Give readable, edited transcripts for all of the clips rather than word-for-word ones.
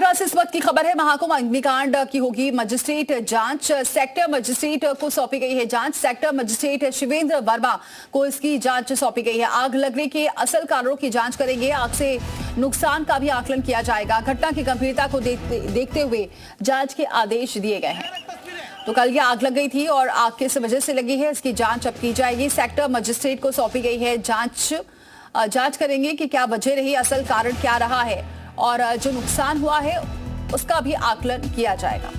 इस वक्त की खबर है, महाकुंभ अग्निकांड की होगी मजिस्ट्रेट जांच। सेक्टर मजिस्ट्रेट को सौंपी गई है जांच। सेक्टर मजिस्ट्रेट शिवेंद्र वर्मा को इसकी जांच सौंपी गई है। आग लगने के असल कारणों की जांच करेंगे। आग से नुकसान का भी आकलन किया जाएगा। घटना की गंभीरता को देखते हुए जांच के आदेश दिए गए हैं। तो कल ये आग लग गई थी और आग किस वजह से लगी है, इसकी जांच अब की जाएगी। सेक्टर मजिस्ट्रेट को सौंपी गई है जांच करेंगे कि क्या वजह रही, असल कारण क्या रहा है और जो नुकसान हुआ है उसका भी आकलन किया जाएगा।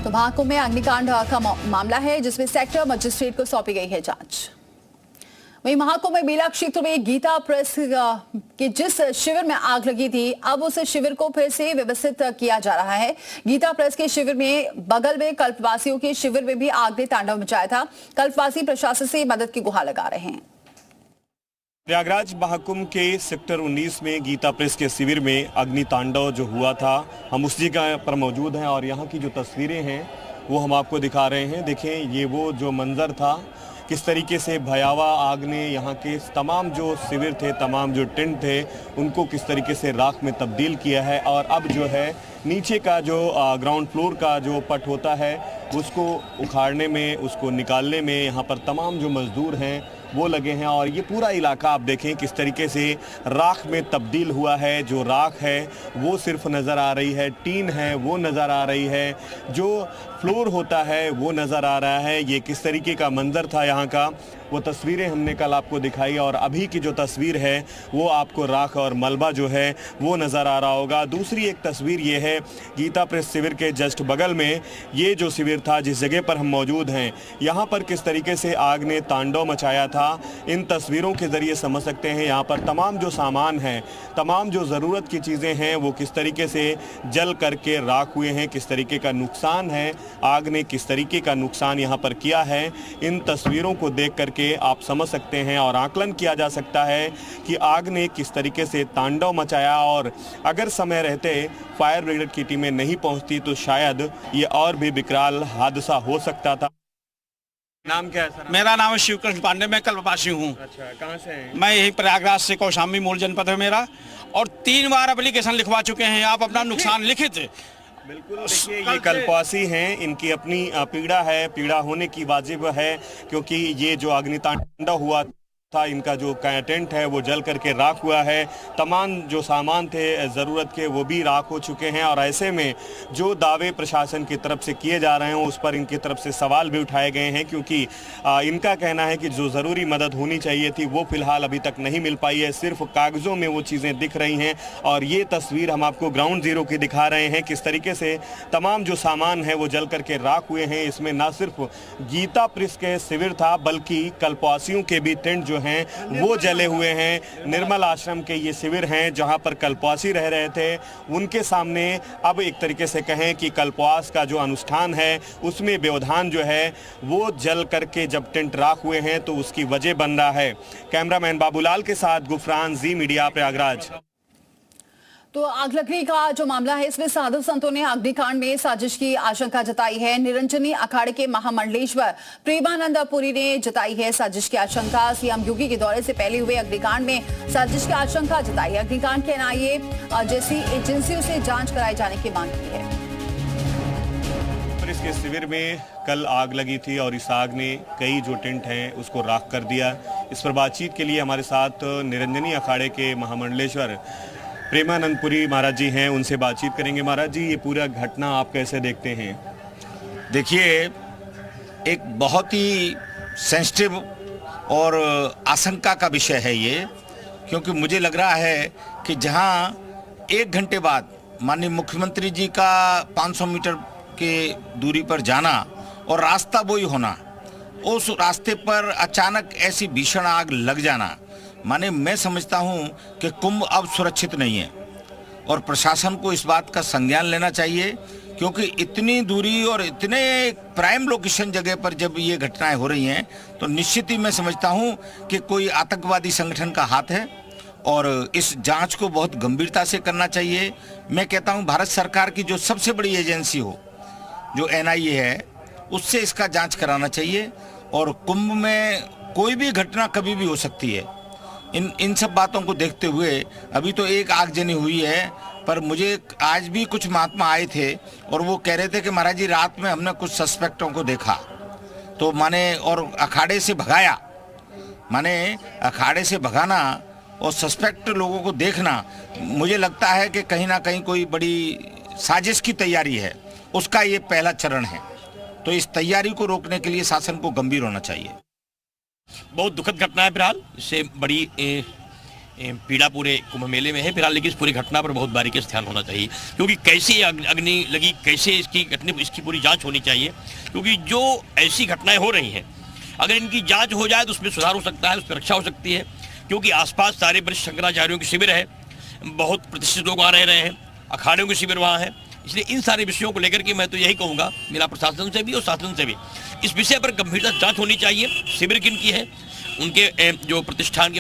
तो महाकुंभ में अग्निकांड का मामला है जिसमें सेक्टर मजिस्ट्रेट को सौंपी गई है जांच। वहीं महाकुंभ में मेला क्षेत्र में गीता प्रेस के जिस शिविर में आग लगी थी, अब उस शिविर को फिर से व्यवस्थित किया जा रहा है। गीता प्रेस के शिविर में बगल में कल्पवासियों के शिविर में भी आग ने तांडव मचाया था। कल्पवासी प्रशासन से मदद की गुहार लगा रहे हैं। प्रयागराज महाकुंभ के सेक्टर 19 में गीता प्रेस के शिविर में अग्नि तांडव जो हुआ था, हम उस जगह पर मौजूद हैं और यहाँ की जो तस्वीरें हैं वो हम आपको दिखा रहे हैं। देखें, ये वो जो मंजर था, किस तरीके से भयावह आग ने यहाँ के तमाम जो शिविर थे, तमाम जो टेंट थे, उनको किस तरीके से राख में तब्दील किया है। और अब जो है नीचे का जो ग्राउंड फ्लोर का जो पट होता है उसको उखाड़ने में, उसको निकालने में यहाँ पर तमाम जो मजदूर हैं वो लगे हैं। और ये पूरा इलाका आप देखें किस तरीके से राख में तब्दील हुआ है। जो राख है वो सिर्फ नज़र आ रही है, टीन है वो नज़र आ रही है, जो फ्लोर होता है वो नज़र आ रहा है। ये किस तरीके का मंजर था यहाँ का, वो तस्वीरें हमने कल आपको दिखाई और अभी की जो तस्वीर है वो आपको राख और मलबा जो है वो नज़र आ रहा होगा। दूसरी एक तस्वीर ये है गीता प्रेस शिविर के जस्ट बगल में ये जो शिविर था, जिस जगह पर हम मौजूद हैं, यहाँ पर किस तरीके से आग ने तांडव मचाया था, इन तस्वीरों के ज़रिए समझ सकते हैं। यहाँ पर तमाम जो सामान हैं, तमाम जो ज़रूरत की चीज़ें हैं वो किस तरीके से जल करके राख हुए हैं, किस तरीके का नुकसान है, आग ने किस तरीके का नुकसान यहाँ पर किया है। इन तस्वीरों को देख करके आप समझ सकते हैं और आकलन किया जा सकता है कि आग ने किस तरीके से तांडव मचाया। और अगर समय रहते फायर ब्रिगेड की टीमें नहीं पहुंचती तो शायद ये और भी विकराल हादसा हो सकता था। नाम क्या है सर? मेरा नाम है शिवकृष्ण पांडे, मैं कल्पवासी हूँ। अच्छा, कहाँ से हैं? मैं यही प्रयागराज से, कौशाम्बी मूल जनपद है मेरा, और 3 बार एप्लीकेशन लिखवा चुके हैं। आप अपना नुकसान लिखित। बिल्कुल, देखिए ये कल्पवासी हैं, इनकी अपनी पीड़ा है, पीड़ा होने की वाजिब है क्योंकि ये जो अग्नितांडव हुआ था, इनका जो टेंट है वो जल करके राख हुआ है। तमाम जो सामान थे ज़रूरत के वो भी राख हो चुके हैं। और ऐसे में जो दावे प्रशासन की तरफ से किए जा रहे हैं उस पर इनकी तरफ से सवाल भी उठाए गए हैं क्योंकि इनका कहना है कि जो ज़रूरी मदद होनी चाहिए थी वो फ़िलहाल अभी तक नहीं मिल पाई है, सिर्फ कागज़ों में वो चीज़ें दिख रही हैं। और ये तस्वीर हम आपको ग्राउंड ज़ीरो की दिखा रहे हैं, किस तरीके से तमाम जो सामान है वो जल करके राख हुए हैं। इसमें न सिर्फ गीता प्रेस के शिविर था बल्कि कल्पवासियों के भी टेंट जो हैं वो जले हुए हैं। निर्मल आश्रम के ये शिविर हैं जहां पर कल्पवासी रह रहे थे, उनके सामने अब एक तरीके से कहें कि कल्पवास का जो अनुष्ठान है उसमें व्यवधान जो है वो जल करके जब टेंट राख हुए हैं तो उसकी वजह बन रहा है। कैमरामैन बाबूलाल के साथ गुफरान, जी मीडिया, प्रयागराज। तो आग लगने का जो मामला है इसमें साधु संतों ने अग्निकांड में साजिश की आशंका जताई है। निरंजनी अखाड़े के महामंडलेश्वर प्रेमानंद पुरी ने जताई है साजिश की आशंका। सीएम योगी के दौरे से पहले हुए अग्निकांड में साजिश की आशंका जताई है। अग्निकांड के एनआईए जैसी एजेंसियों से जांच कराए जाने की मांग की है। इसके शिविर में कल आग लगी थी और इस आग ने कई जो टेंट हैं उसको राख कर दिया। इस पर बातचीत के लिए हमारे साथ निरंजनी अखाड़े के महामंडलेश्वर प्रेमानंदपुरी महाराज जी हैं, उनसे बातचीत करेंगे। महाराज जी, ये पूरा घटना आप कैसे देखते हैं? देखिए, एक बहुत ही सेंसिटिव और आशंका का विषय है ये, क्योंकि मुझे लग रहा है कि जहां 1 घंटे बाद माननीय मुख्यमंत्री जी का 500 मीटर के दूरी पर जाना और रास्ता वही होना, उस रास्ते पर अचानक ऐसी भीषण आग लग जाना, माने मैं समझता हूं कि कुंभ अब सुरक्षित नहीं है और प्रशासन को इस बात का संज्ञान लेना चाहिए, क्योंकि इतनी दूरी और इतने प्राइम लोकेशन जगह पर जब ये घटनाएं हो रही हैं तो निश्चित ही मैं समझता हूं कि कोई आतंकवादी संगठन का हाथ है और इस जांच को बहुत गंभीरता से करना चाहिए। मैं कहता हूं भारत सरकार की जो सबसे बड़ी एजेंसी हो, जो एनआईए है, उससे इसका जांच कराना चाहिए। और कुंभ में कोई भी घटना कभी भी हो सकती है इन सब बातों को देखते हुए अभी तो एक आगजनी हुई है, पर मुझे आज भी कुछ महात्मा आए थे और वो कह रहे थे कि महाराज जी रात में हमने कुछ सस्पेक्टों को देखा, तो माने और अखाड़े से भगाया, माने अखाड़े से भगाना और सस्पेक्ट लोगों को देखना, मुझे लगता है कि कहीं ना कहीं कोई बड़ी साजिश की तैयारी है, उसका ये पहला चरण है। तो इस तैयारी को रोकने के लिए शासन को गंभीर होना चाहिए। बहुत दुखद घटना है फिलहाल, इससे बड़ी पीड़ा पूरे कुंभ मेले में है फिलहाल, लेकिन इस पूरी घटना पर बहुत बारीकी से ध्यान होना चाहिए, क्योंकि कैसे अग्नि लगी, कैसे इसकी पूरी जांच होनी चाहिए, क्योंकि जो ऐसी घटनाएं हो रही हैं अगर इनकी जांच हो जाए तो उसमें सुधार हो सकता है, उस पर रक्षा हो सकती है, क्योंकि आसपास सारे वरिष्ठ शंकराचार्यों के शिविर है, बहुत प्रतिष्ठित लोग वहाँ रह रहे हैं, अखाड़ों के शिविर वहाँ है, इसलिए इन सारे विषयों को लेकर के मैं तो यही कहूँगा मेरा प्रशासन से भी और शासन से भी, इस विषय पर गंभीरता से जांच होनी चाहिए। शिविर किन की है, उनके जो प्रतिष्ठान के